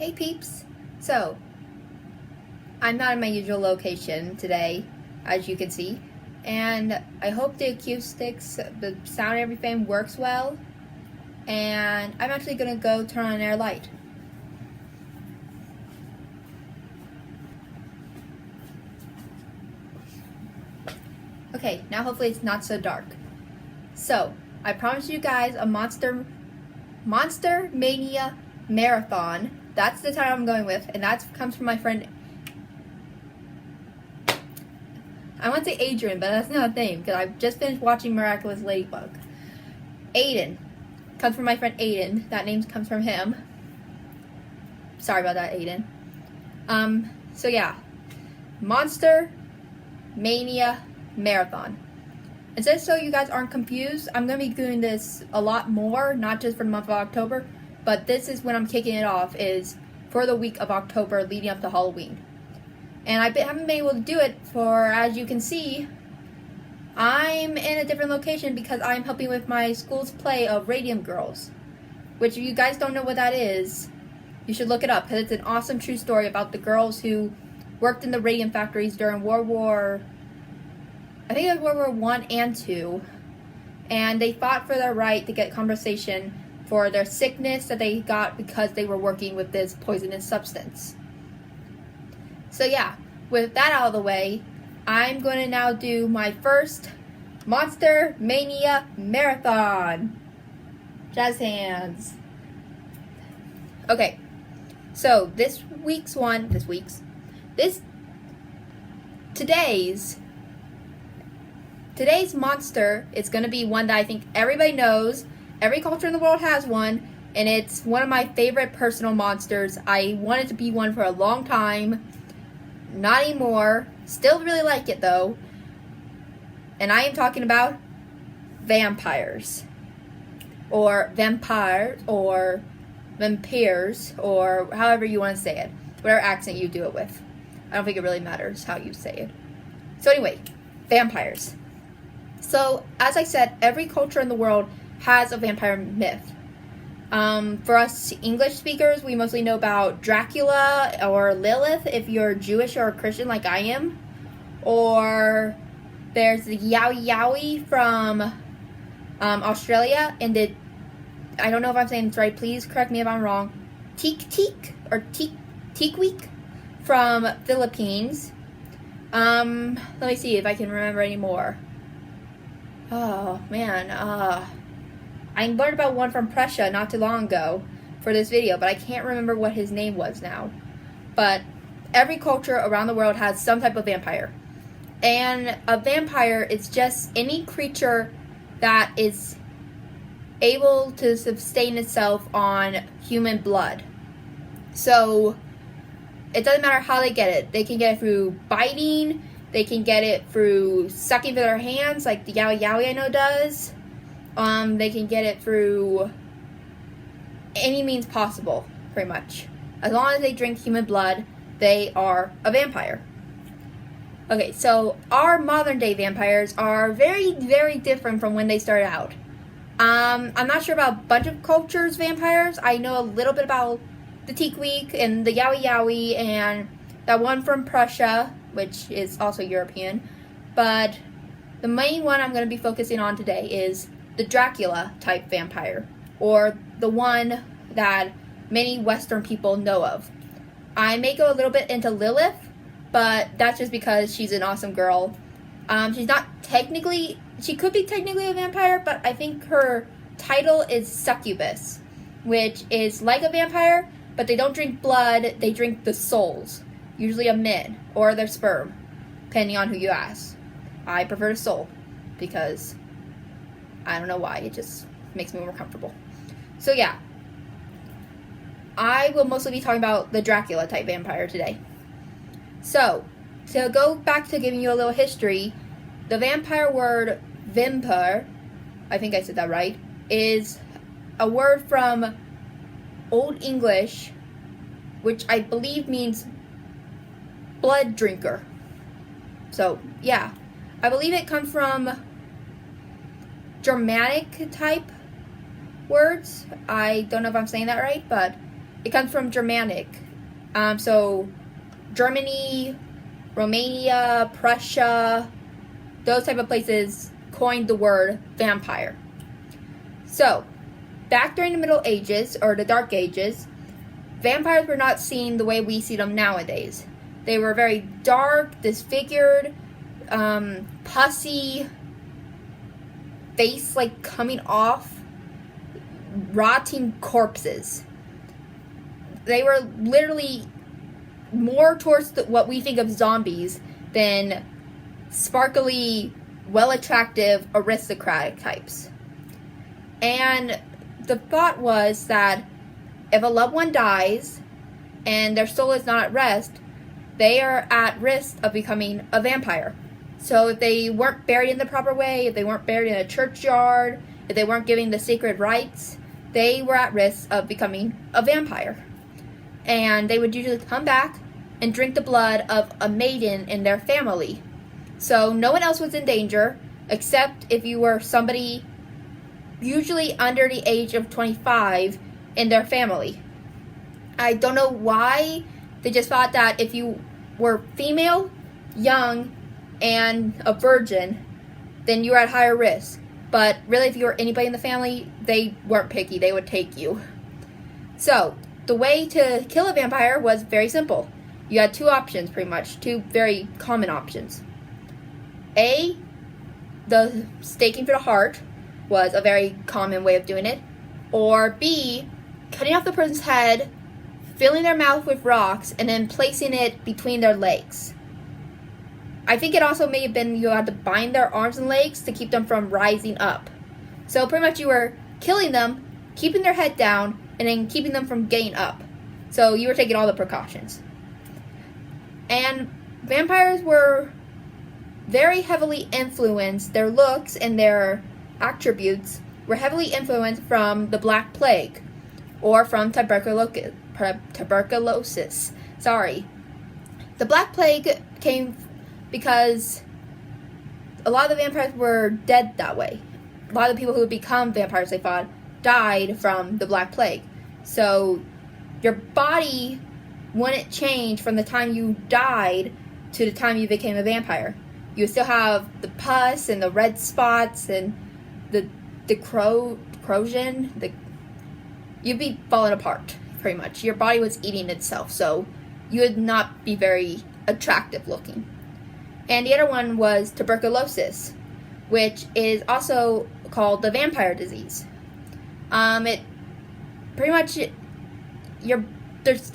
Hey peeps! So, I'm not in my usual location today, as you can see, and I hope the acoustics, the sound and everything works well, and I'm actually gonna go turn on our light. Okay, now hopefully it's not so dark. So, I promised you guys a Monster Mania Marathon. That's the title I'm going with, and that comes from my friend. I want to say Adrian, but that's not a name because I've just finished watching Miraculous Ladybug. Aiden comes from my friend Aiden. That name comes from him. Sorry about that, Aiden. So yeah, Monster Mania Marathon. And just so you guys aren't confused, I'm going to be doing this a lot more, not just for the month of October, but this is when I'm kicking it off, is for the week of October leading up to Halloween. And I haven't been able to do it for, as you can see, I'm in a different location because I'm helping with my school's play of Radium Girls. Which, if you guys don't know what that is, you should look it up, because it's an awesome true story about the girls who worked in the radium factories during World War I and II, and they fought for their right to get compensation for their sickness that they got because they were working with this poisonous substance. So yeah, with that out of the way, I'm going to now do my first Monster Mania Marathon. Jazz hands. Okay, so today's monster is going to be one that I think everybody knows. Every culture in the world has one, and it's one of my favorite personal monsters. I wanted to be one for a long time. Not anymore. Still really like it though. And I am talking about vampires. Or vampires, or vampires, or however you want to say it. Whatever accent you do it with. I don't think it really matters how you say it. So anyway, vampires. So, as I said, every culture in the world has a vampire myth. For us English speakers, we mostly know about Dracula or Lilith if you're Jewish or Christian like I am. Or there's the Yowie Yowie from Australia, and I don't know if I'm saying this right, please correct me if I'm wrong, tiktik or tiktik from Philippines. Let me see if I can remember any more. Oh man, I learned about one from Prussia not too long ago for this video, but I can't remember what his name was now. But every culture around the world has some type of vampire. And a vampire is just any creature that is able to sustain itself on human blood. So it doesn't matter how they get it. They can get it through biting. They can get it through sucking with their hands, like the Yowie Yowie I know does. They can get it through any means possible, pretty much. As long as they drink human blood, they are a vampire. Okay, so our modern day vampires are very, very different from when they started out. I'm not sure about a bunch of cultures' vampires. I know a little bit about the tiktik and the Yowie Yowie and that one from Prussia, which is also European. But the main one I'm going to be focusing on today is the Dracula type vampire, or the one that many Western people know of. I may go a little bit into Lilith, but that's just because she's an awesome girl. She could be technically a vampire, but I think her title is succubus, which is like a vampire, but they don't drink blood, they drink the souls, usually of men, or their sperm, depending on who you ask. I prefer the soul, because I don't know why, it just makes me more comfortable. So yeah, I will mostly be talking about the Dracula type vampire today. So, to go back to giving you a little history, the vampire word vampire, I think I said that right, is a word from Old English, which I believe means blood drinker. So, yeah, I believe it comes from Germanic type words. I don't know if I'm saying that right, but it comes from Germanic. So Germany, Romania, Prussia, those type of places coined the word vampire. So, back during the Middle Ages, or the Dark Ages, vampires were not seen the way we see them nowadays. They were very dark, disfigured, pussy, face like coming off, rotting corpses. They were literally more towards what we think of zombies than sparkly, well-attractive, aristocratic types. And the thought was that if a loved one dies and their soul is not at rest, they are at risk of becoming a vampire. So if they weren't buried in the proper way, if they weren't buried in a churchyard, if they weren't given the sacred rites, they were at risk of becoming a vampire. And they would usually come back and drink the blood of a maiden in their family. So no one else was in danger, except if you were somebody usually under the age of 25 in their family. I don't know why. They just thought that if you were female, young, and a virgin, then you were at higher risk. But really, if you were anybody in the family, they weren't picky. They would take you. So, the way to kill a vampire was very simple. You had two options, pretty much. Two very common options. A, the staking for the heart was a very common way of doing it. Or B, cutting off the person's head, filling their mouth with rocks, and then placing it between their legs. I think it also may have been you had to bind their arms and legs to keep them from rising up. So pretty much you were killing them, keeping their head down, and then keeping them from getting up. So you were taking all the precautions. And vampires were very heavily influenced, their looks and their attributes were heavily influenced from the Black Plague or from tuberculosis. The Black Plague came because a lot of the vampires were dead that way. A lot of the people who would become vampires, they thought, died from the Black Plague. So your body wouldn't change from the time you died to the time you became a vampire. You would still have the pus and the red spots and the corrosion. You'd be falling apart, pretty much. Your body was eating itself, so you would not be very attractive looking. And the other one was tuberculosis, which is also called the vampire disease. It pretty much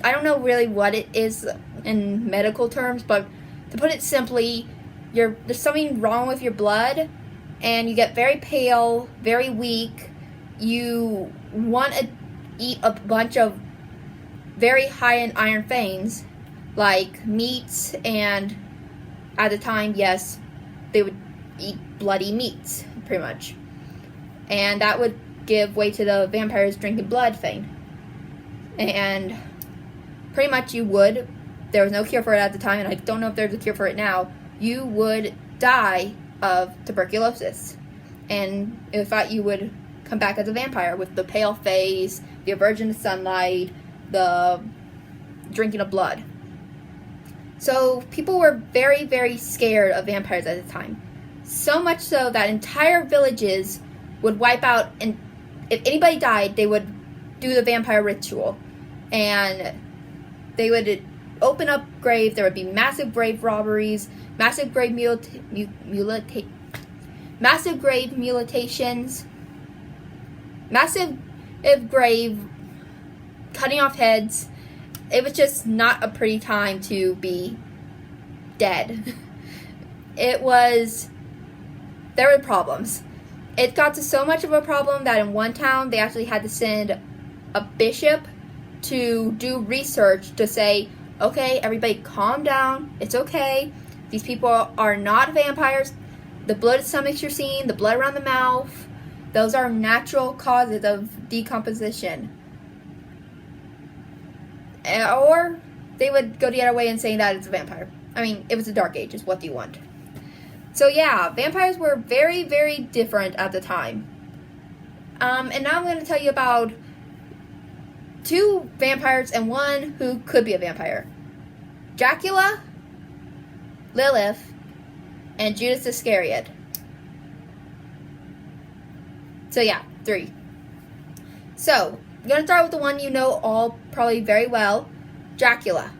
I don't know really what it is in medical terms, but to put it simply, there's something wrong with your blood, and you get very pale, very weak. You want to eat a bunch of very high in iron things, like meats, and at the time, yes, they would eat bloody meats, pretty much. And that would give way to the vampires drinking blood thing. And pretty much there was no cure for it at the time, and I don't know if there's a cure for it now, you would die of tuberculosis. And it was thought you would come back as a vampire with the pale face, the aversion to sunlight, the drinking of blood. So people were very, very scared of vampires at the time. So much so that entire villages would wipe out, and if anybody died, they would do the vampire ritual. And they would open up graves. There would be massive grave robberies, massive grave mutilations, massive grave cutting off heads. It was just not a pretty time to be dead. There were problems. It got to so much of a problem that in one town they actually had to send a bishop to do research to say, okay, everybody calm down, it's okay, these people are not vampires, the blood stomachs you're seeing, the blood around the mouth, those are natural causes of decomposition. Or they would go the other way and say that it's a vampire. I mean, it was the Dark Ages, what do you want? So yeah, vampires were very, very different at the time. And now I'm going to tell you about 2 vampires and 1 who could be a vampire. Dracula, Lilith, and Judas Iscariot. So yeah, 3. So, I'm going to start with the one you know all probably very well, Dracula.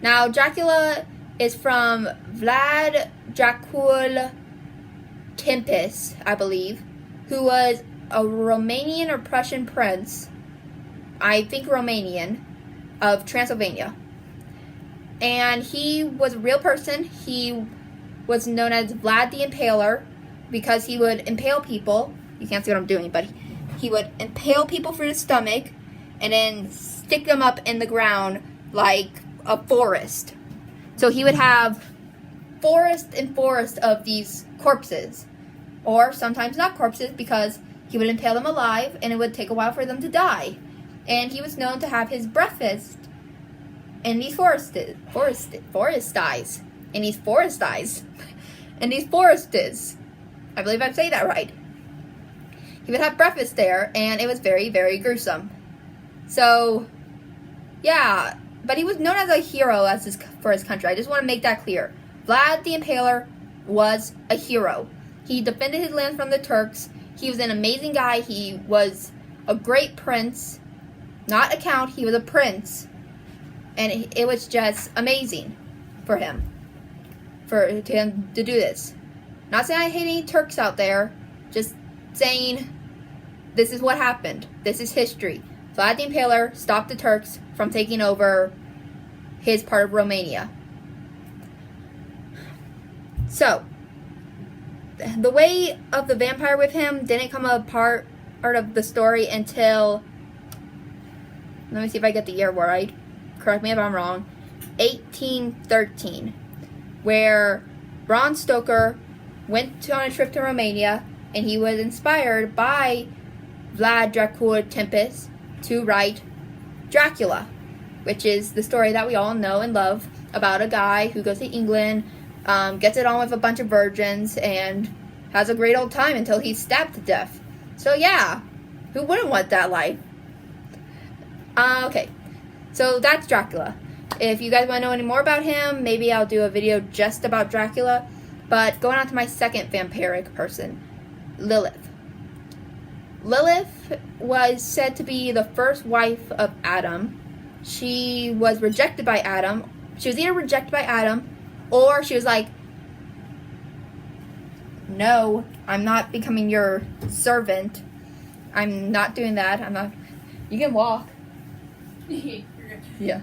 Now, Dracula is from Vlad Dracul Tempest, I believe, who was a Romanian or Prussian prince, I think Romanian, of Transylvania. And he was a real person. He was known as Vlad the Impaler because he would impale people. You can't see what I'm doing, but he would impale people through the stomach and then stick them up in the ground like a forest. So he would have forest and forest of these corpses, or sometimes not corpses, because he would impale them alive and it would take a while for them to die. And he was known to have his breakfast in these forests. I believe I'm saying that right. He would have breakfast there, and it was very, very gruesome. So, yeah, but he was known as a hero for his country. I just want to make that clear. Vlad the Impaler was a hero. He defended his land from the Turks. He was an amazing guy. He was a great prince. Not a count, he was a prince. And it was just amazing for him. For him to do this. Not saying I hate any Turks out there. Just saying this is what happened. This is history. Vlad the Impaler stopped the Turks from taking over his part of Romania. So, the way of the vampire with him didn't come a part of the story until, let me see if I get the year right. Correct me if I'm wrong. 1813, where Bram Stoker went on a trip to Romania, and he was inspired by Vlad Dracul Tempest to write Dracula, which is the story that we all know and love about a guy who goes to England, gets it on with a bunch of virgins, and has a great old time until he's stabbed to death. So yeah, who wouldn't want that life? Okay, so that's Dracula. If you guys want to know any more about him, maybe I'll do a video just about Dracula. But going on to my second vampiric person, Lilith. Lilith was said to be the first wife of Adam. She was rejected by Adam. She was either rejected by Adam, or she was like, no, I'm not becoming your servant. I'm not doing that. I'm not. You can walk. Yeah.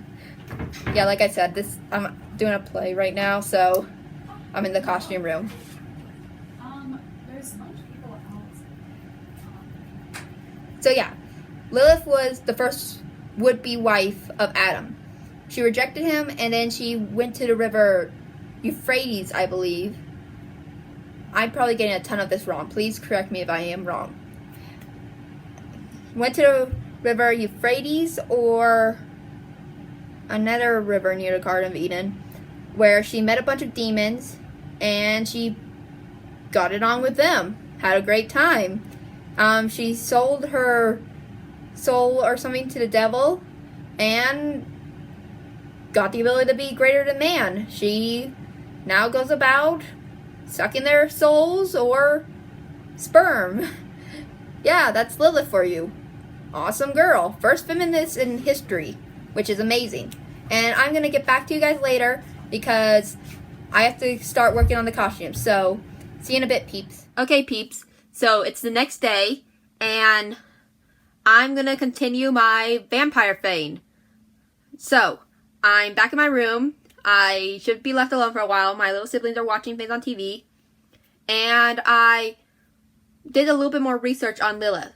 Yeah, like I said, I'm doing a play right now, so I'm in the costume room. There's a bunch of people out. So yeah, Lilith was the first would-be wife of Adam. She rejected him, and then she went to the river Euphrates, I believe. I'm probably getting a ton of this wrong. Please correct me if I am wrong. Went to the river Euphrates, or another river near the Garden of Eden, where she met a bunch of demons, and she got it on with them. Had a great time. She sold her soul or something to the devil, and got the ability to be greater than man. She now goes about sucking their souls or sperm. Yeah, that's Lilith for you. Awesome girl. First feminist in history, which is amazing. And I'm going to get back to you guys later because I have to start working on the costume. So, see you in a bit, peeps. Okay, peeps. So, it's the next day, and I'm going to continue my vampire fane. So, I'm back in my room. I should be left alone for a while. My little siblings are watching things on TV. And I did a little bit more research on Lilith.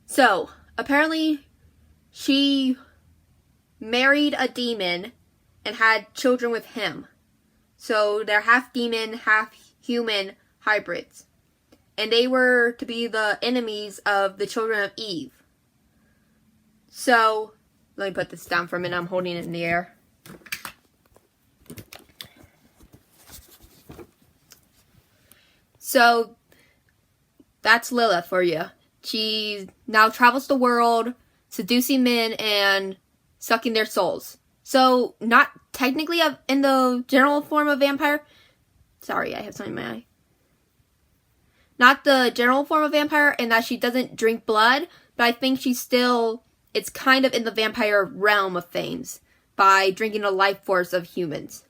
So, apparently, she married a demon and had children with him. So, they're half demon, half human hybrids. And they were to be the enemies of the children of Eve. So, let me put this down for a minute. I'm holding it in the air. So, that's Lilith for you. She now travels the world, seducing men and sucking their souls. So, not technically in the general form of vampire. Sorry, I have something in my eye. Not the general form of vampire in that she doesn't drink blood, but I think it's kind of in the vampire realm of things by drinking the life force of humans.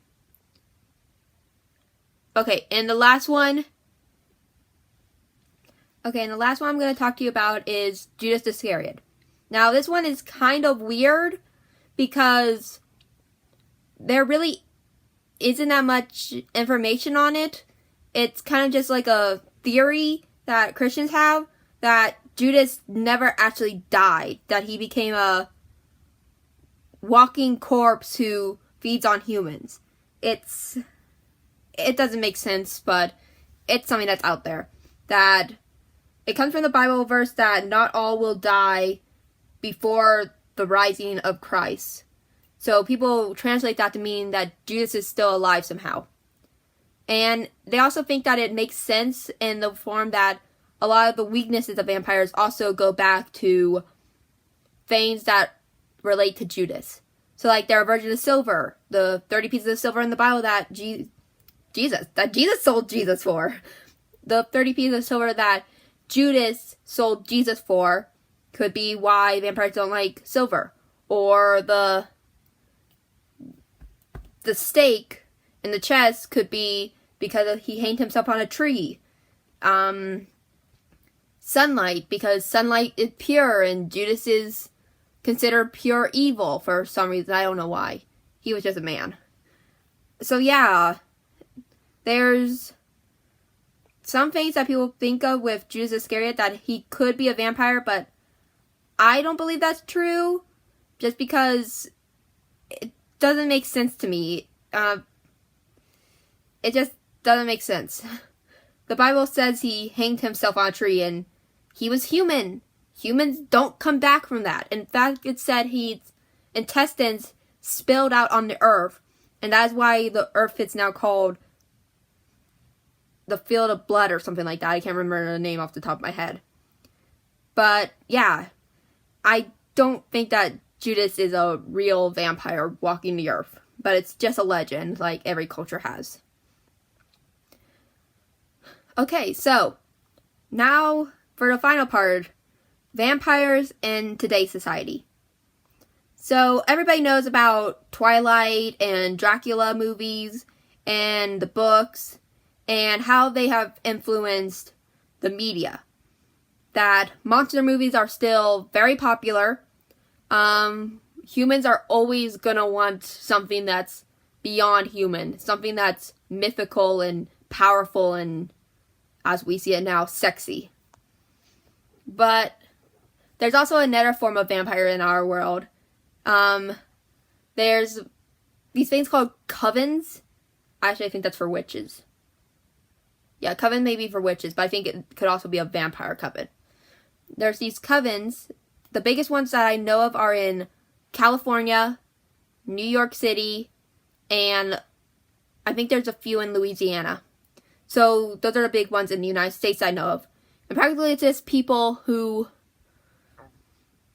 Okay, and the last one I'm going to talk to you about is Judas Iscariot. Now, this one is kind of weird because there really isn't that much information on it. It's kind of just like a theory that Christians have that Judas never actually died, that he became a walking corpse who feeds on humans. It doesn't make sense, but it's something that's out there. That it comes from the Bible verse that not all will die before the rising of Christ. So people translate that to mean that Judas is still alive somehow. And they also think that it makes sense in the form that a lot of the weaknesses of vampires also go back to things that relate to Judas. So like there are virgins of silver, the 30 pieces of silver in the Bible that Jesus sold Jesus for. The 30 pieces of silver that Judas sold Jesus for could be why vampires don't like silver. Or the stake in the chest could be because he hanged himself on a tree. Sunlight, because sunlight is pure and Judas is considered pure evil for some reason. I don't know why. He was just a man. So yeah, there's some things that people think of with Judas Iscariot that he could be a vampire, but I don't believe that's true just because it doesn't make sense to me. It just doesn't make sense. The Bible says he hanged himself on a tree and he was human. Humans don't come back from that. In fact, it said his intestines spilled out on the earth. And that is why the earth is now called the field of blood or something like that. I can't remember the name off the top of my head. But yeah, I don't think that Judas is a real vampire walking the earth. But it's just a legend like every culture has. Okay, so now for the final part, vampires in today's society. So everybody knows about Twilight and Dracula movies and the books and how they have influenced the media. That monster movies are still very popular. Humans are always gonna want something that's beyond human, something that's mythical and powerful and, as we see it now, sexy. But there's also another form of vampire in our world. There's these things called covens. Actually, I think that's for witches. Yeah, coven may be for witches, but I think it could also be a vampire coven. There's these covens. The biggest ones that I know of are in California, New York City, and I think there's a few in Louisiana. So those are the big ones in the United States I know of. And practically it's just people who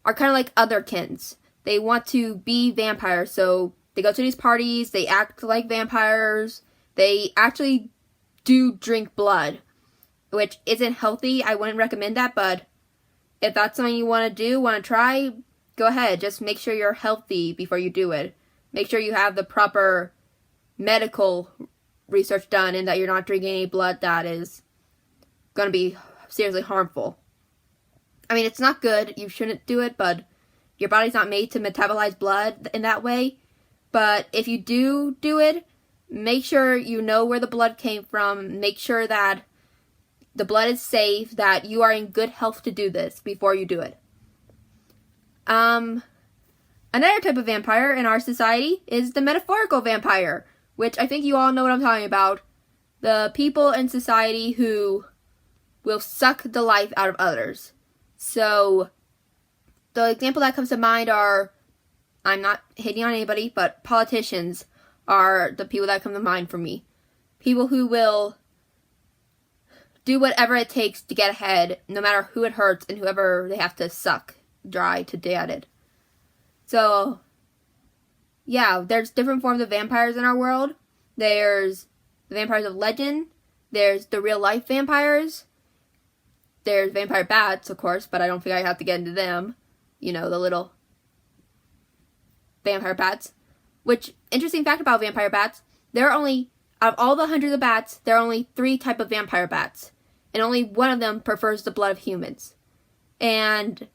are kind of like otherkins. They want to be vampires, so they go to these parties, they act like vampires, they actually do drink blood, which isn't healthy. I wouldn't recommend that, but if that's something you want to do, want to try, go ahead. Just make sure you're healthy before you do it. Make sure you have the proper medical research done and that you're not drinking any blood that is going to be seriously harmful. I mean, it's not good. You shouldn't do it, but your body's not made to metabolize blood in that way. But if you do it, make sure you know where the blood came from. Make sure that the blood is safe, that you are in good health to do this before you do it. Another type of vampire in our society is the metaphorical vampire, which I think you all know what I'm talking about. The people in society who will suck the life out of others. So, the example that comes to mind are, I'm not hating on anybody, but politicians are the people that come to mind for me. People who will do whatever it takes to get ahead, no matter who it hurts and whoever they have to suck dry to dead. So, yeah, there's different forms of vampires in our world. There's the vampires of legend. There's the real life vampires. There's vampire bats, of course, but I don't think I have to get into them. You know, the little vampire bats. Which, interesting fact about vampire bats, there are only, out of all the hundreds of bats, there are only 3 types of vampire bats. And only one of them prefers the blood of humans. And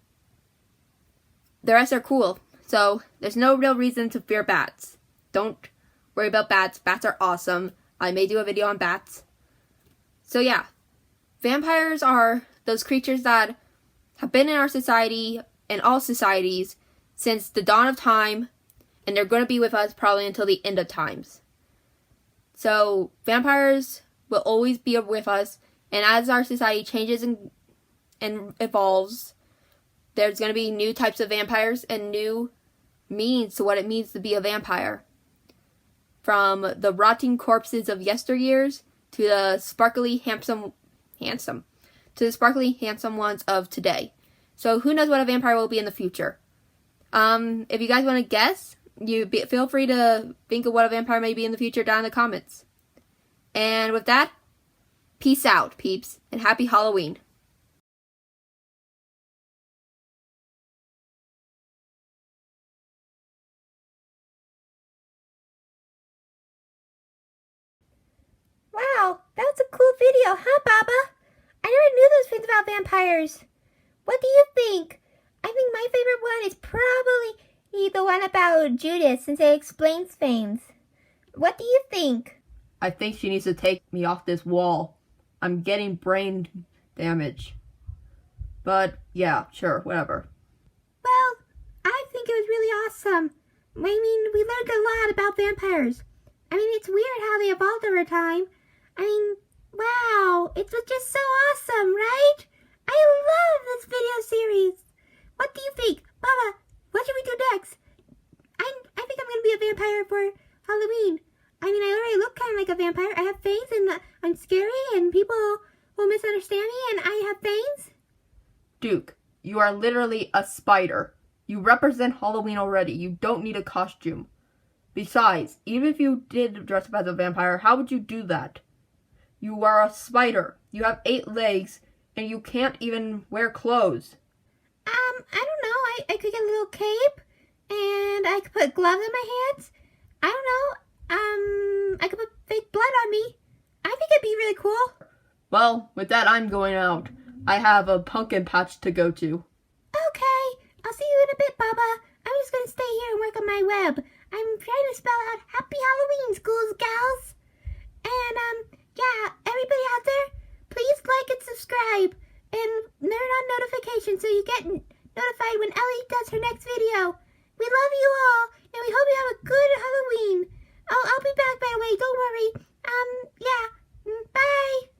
the rest are cool. So, there's no real reason to fear bats. Don't worry about bats. Bats are awesome. I may do a video on bats. So yeah, vampires are those creatures that have been in our society and all societies since the dawn of time, and they're going to be with us probably until the end of times. So vampires will always be with us, and as our society changes and evolves, there's going to be new types of vampires and new means to what it means to be a vampire. From the rotting corpses of yesteryears to the sparkly handsome ones of today. So who knows what a vampire will be in the future. If you guys want to guess, feel free to think of what a vampire may be in the future down in the comments. And with that, peace out, peeps, and happy Halloween. Wow, that was a cool video, huh, Baba? I never knew those things about vampires. What do you think? I think my favorite one is probably the one about Judas, since it explains things. What do you think? I think she needs to take me off this wall. I'm getting brain damage. But, yeah, sure, whatever. Well, I think it was really awesome. I mean, we learned a lot about vampires. I mean, it's weird how they evolved over time. I mean, wow, it was just so awesome, right? I love this video series. What do you think? Baba, what should we do next? I think I'm going to be a vampire for Halloween. I mean, I already look kind of like a vampire. I have fangs and I'm scary and people will misunderstand me and I have fangs. Duke, you are literally a spider. You represent Halloween already. You don't need a costume. Besides, even if you did dress up as a vampire, how would you do that? You are a spider. You have 8 legs, and you can't even wear clothes. I don't know. I could get a little cape, and I could put gloves in my hands. I don't know. I could put fake blood on me. I think it'd be really cool. Well, with that, I'm going out. I have a pumpkin patch to go to. Okay. I'll see you in a bit, Baba. I'm just going to stay here and work on my web. I'm trying to spell out Happy Halloween, schools, gals. And, yeah, everybody out there, please like and subscribe. And turn on notifications so you get notified when Ellie does her next video. We love you all, and we hope you have a good Halloween. I'll be back, by the way, don't worry. Yeah, bye.